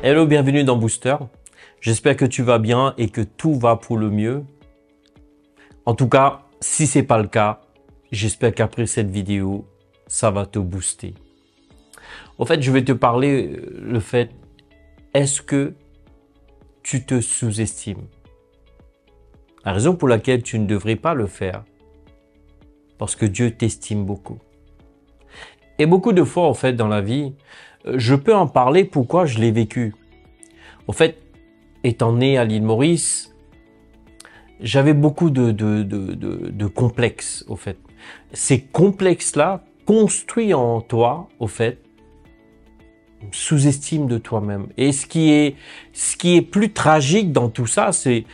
Hello, bienvenue dans Booster. J'espère que tu vas bien et que tout va pour le mieux. En tout cas, si ce n'est pas le cas, j'espère qu'après cette vidéo, ça va te booster. En fait, je vais te parler le fait, est-ce que tu te sous-estimes? La raison pour laquelle tu ne devrais pas le faire, parce que Dieu t'estime beaucoup. Et beaucoup de fois, en fait, dans la vie, je peux en parler pourquoi je l'ai vécu. En fait, étant né à l'île Maurice, j'avais beaucoup de complexes, au fait. Ces complexes-là construisent en toi, au fait, une sous-estime de toi-même. Et ce qui est plus tragique dans tout ça, c'est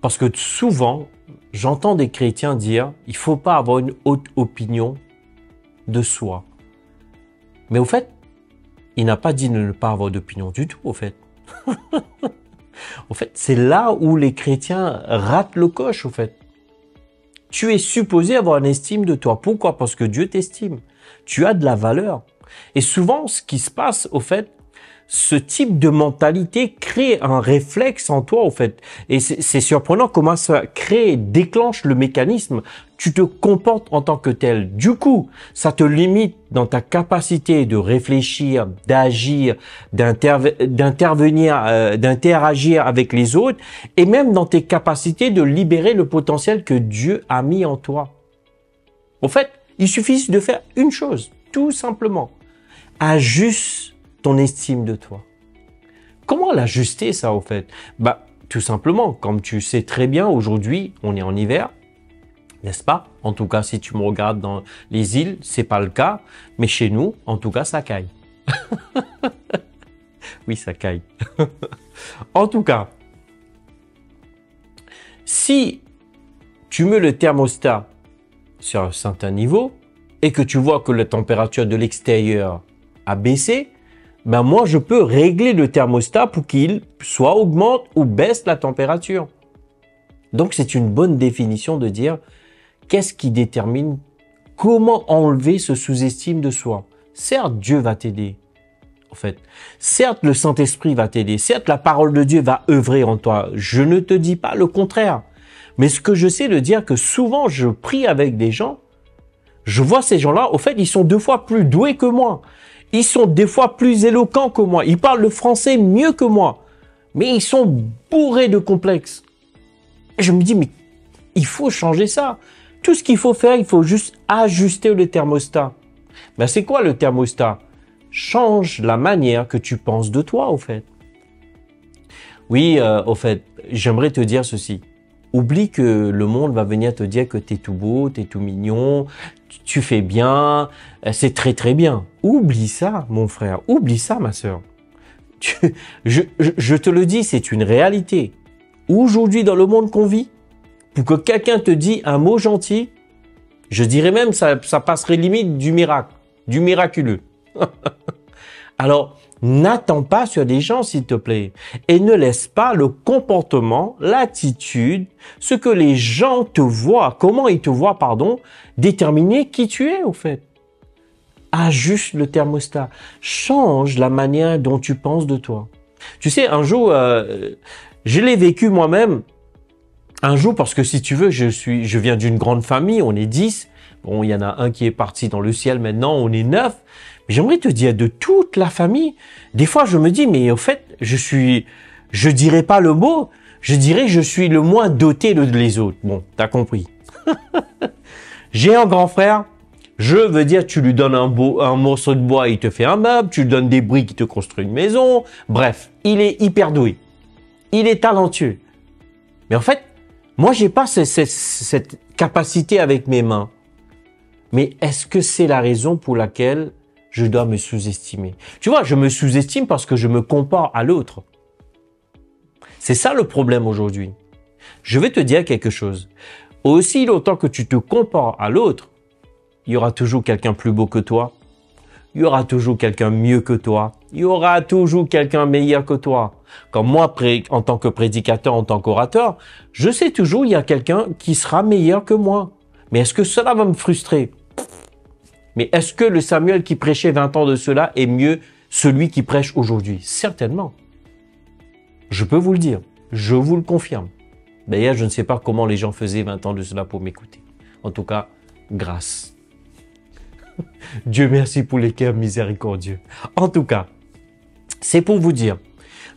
parce que souvent, j'entends des chrétiens dire « il faut pas avoir une haute opinion de soi ». Mais au fait, il n'a pas dit de ne pas avoir d'opinion du tout, au fait. En fait, c'est là où les chrétiens ratent le coche, au fait. Tu es supposé avoir une estime de toi. Pourquoi? Parce que Dieu t'estime. Tu as de la valeur. Et souvent, ce qui se passe, au fait, ce type de mentalité crée un réflexe en toi, au fait. Et c'est surprenant comment ça crée, déclenche le mécanisme. Tu te comportes en tant que tel. Du coup, ça te limite dans ta capacité de réfléchir, d'agir, d'intervenir, d'interagir avec les autres et même dans tes capacités de libérer le potentiel que Dieu a mis en toi. En fait, il suffit de faire une chose, tout simplement. Ajuste ton estime de toi. Comment l'ajuster ça au fait? Tout simplement, comme tu sais très bien, aujourd'hui, on est en hiver, n'est-ce pas? En tout cas, si tu me regardes dans les îles, c'est pas le cas, mais chez nous, en tout cas, ça caille. Oui, ça caille. En tout cas, si tu mets le thermostat sur un certain niveau et que tu vois que la température de l'extérieur a baissé, moi, je peux régler le thermostat pour qu'il soit augmente ou baisse la température. Donc, c'est une bonne définition de dire qu'est-ce qui détermine comment enlever ce sous-estime de soi. Certes, Dieu va t'aider, en fait. Certes, le Saint-Esprit va t'aider. Certes, la parole de Dieu va œuvrer en toi. Je ne te dis pas le contraire. Mais ce que je sais de dire que souvent, je prie avec des gens, je vois ces gens-là, au fait, ils sont 2 fois plus doués que moi. Ils sont des fois plus éloquents que moi. Ils parlent le français mieux que moi. Mais ils sont bourrés de complexes. Et je me dis, mais il faut changer ça. Tout ce qu'il faut faire, il faut juste ajuster le thermostat. C'est quoi le thermostat? Change la manière que tu penses de toi, au fait. Oui, au fait, j'aimerais te dire ceci. Oublie que le monde va venir te dire que t'es tout beau, t'es tout mignon, tu fais bien, c'est très très bien. Oublie ça, mon frère, oublie ça, ma sœur. Je te le dis, c'est une réalité. Aujourd'hui, dans le monde qu'on vit, pour que quelqu'un te dise un mot gentil, je dirais même ça passerait limite du miracle, du miraculeux. Alors, n'attends pas sur des gens, s'il te plaît. Et ne laisse pas le comportement, l'attitude, ce que les gens te voient, comment ils te voient, déterminer qui tu es, au fait. Ajuste le thermostat. Change la manière dont tu penses de toi. Tu sais, un jour, je l'ai vécu moi-même. Un jour, parce que si tu veux, je viens d'une grande famille, on est 10. Bon, il y en a un qui est parti dans le ciel maintenant, on est 9. Mais j'aimerais te dire, de toute la famille, des fois je me dis, mais au fait, je dirais pas le mot, je dirais je suis le moins doté des autres. Bon, t'as compris. J'ai un grand frère, je veux dire, tu lui donnes un morceau de bois, il te fait un meuble, tu lui donnes des briques, il te construit une maison. Bref, il est hyper doué. Il est talentueux. Mais en fait, moi, j'ai pas cette capacité avec mes mains. Mais est-ce que c'est la raison pour laquelle je dois me sous-estimer? Tu vois, je me sous-estime parce que je me compare à l'autre. C'est ça le problème aujourd'hui. Je vais te dire quelque chose. Aussi longtemps que tu te compares à l'autre, il y aura toujours quelqu'un plus beau que toi. Il y aura toujours quelqu'un mieux que toi. Il y aura toujours quelqu'un meilleur que toi. Comme moi, en tant que prédicateur, en tant qu'orateur, je sais toujours il y a quelqu'un qui sera meilleur que moi. Mais est-ce que cela va me frustrer? Mais est-ce que le Samuel qui prêchait 20 ans de cela est mieux celui qui prêche aujourd'hui? Certainement. Je peux vous le dire. Je vous le confirme. D'ailleurs, je ne sais pas comment les gens faisaient 20 ans de cela pour m'écouter. En tout cas, grâce. Dieu merci pour les cœurs miséricordieux. En tout cas, c'est pour vous dire.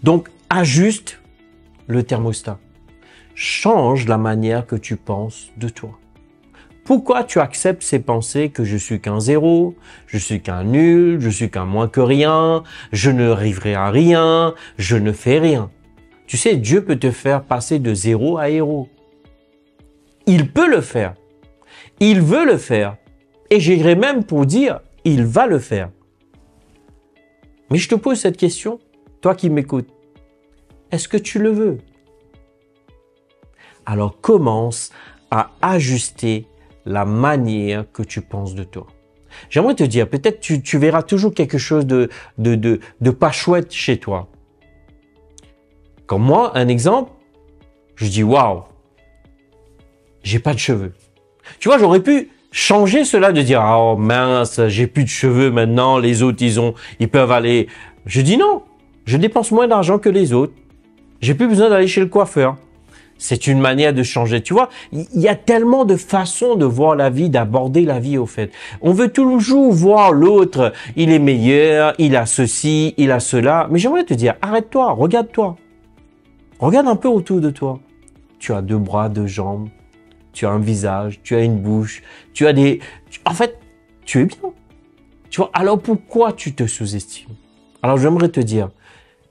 Donc, ajuste le thermostat. Change la manière que tu penses de toi. Pourquoi tu acceptes ces pensées que je suis qu'un zéro, je suis qu'un nul, je suis qu'un moins que rien, je ne arriverai à rien, je ne fais rien. Tu sais, Dieu peut te faire passer de zéro à héros. Il peut le faire. Il veut le faire. Et j'irais même pour dire, il va le faire. Mais je te pose cette question, toi qui m'écoutes. Est-ce que tu le veux? Alors commence à ajuster la manière que tu penses de toi. J'aimerais te dire, peut-être tu verras toujours quelque chose de pas chouette chez toi. Comme moi, un exemple, je dis waouh, j'ai pas de cheveux. Tu vois, j'aurais pu changer cela de dire oh mince, j'ai plus de cheveux maintenant, les autres ils peuvent aller. Je dis non, je dépense moins d'argent que les autres. J'ai plus besoin d'aller chez le coiffeur. C'est une manière de changer. Tu vois, il y a tellement de façons de voir la vie, d'aborder la vie au fait. On veut toujours voir l'autre, il est meilleur, il a ceci, il a cela. Mais j'aimerais te dire, arrête-toi, regarde-toi. Regarde un peu autour de toi. Tu as 2 bras, 2 jambes, tu as un visage, tu as une bouche, tu as des... En fait, tu es bien. Tu vois, alors pourquoi tu te sous-estimes? Alors j'aimerais te dire,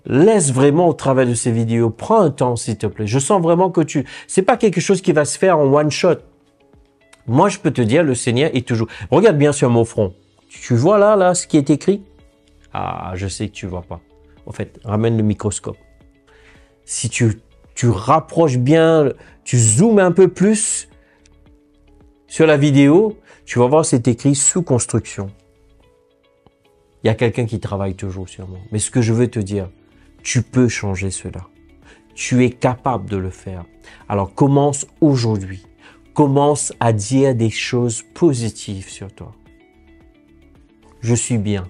laisse vraiment au travers de ces vidéos, prends un temps s'il te plaît. Je sens vraiment que c'est pas quelque chose qui va se faire en one shot. Moi, je peux te dire, le Seigneur est toujours... Regarde bien sur mon front. Tu vois là, ce qui est écrit? Ah, je sais que tu vois pas. En fait, ramène le microscope. Si tu rapproches bien, tu zoomes un peu plus sur la vidéo, tu vas voir c'est écrit sous construction. Il y a quelqu'un qui travaille toujours sur moi. Mais ce que je veux te dire, tu peux changer cela. Tu es capable de le faire. Alors commence aujourd'hui. Commence à dire des choses positives sur toi. Je suis bien.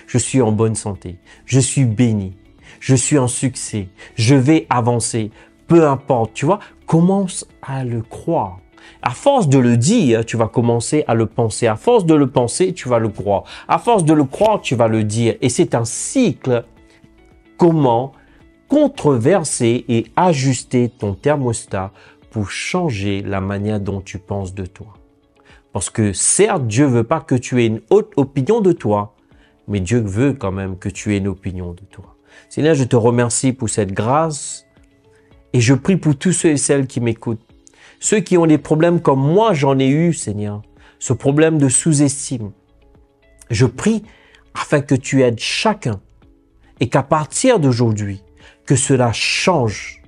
Je suis en bonne santé. Je suis béni. Je suis en succès. Je vais avancer. Peu importe, tu vois, commence à le croire. À force de le dire, tu vas commencer à le penser. À force de le penser, tu vas le croire. À force de le croire, tu vas le dire. Et c'est un cycle. Comment contreverser et ajuster ton thermostat pour changer la manière dont tu penses de toi. Parce que certes, Dieu veut pas que tu aies une haute opinion de toi, mais Dieu veut quand même que tu aies une opinion de toi. Seigneur, je te remercie pour cette grâce et je prie pour tous ceux et celles qui m'écoutent. Ceux qui ont des problèmes comme moi, j'en ai eu, Seigneur. Ce problème de sous-estime. Je prie afin que tu aides chacun et qu'à partir d'aujourd'hui, que cela change,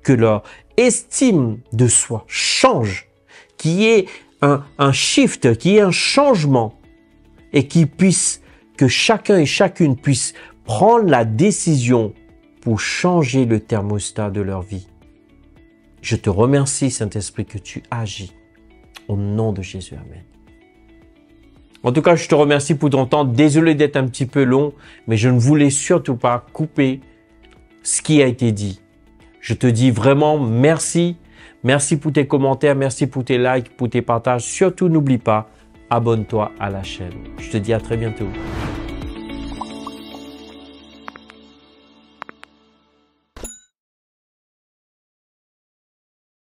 que leur estime de soi change, qu'il y ait un shift, qu'il y ait un changement et que chacun et chacune puisse prendre la décision pour changer le thermostat de leur vie. Je te remercie, Saint-Esprit, que tu agis. Au nom de Jésus, Amen. En tout cas, je te remercie pour ton temps. Désolé d'être un petit peu long, mais je ne voulais surtout pas couper ce qui a été dit. Je te dis vraiment merci. Merci pour tes commentaires, merci pour tes likes, pour tes partages. Surtout, n'oublie pas, abonne-toi à la chaîne. Je te dis à très bientôt.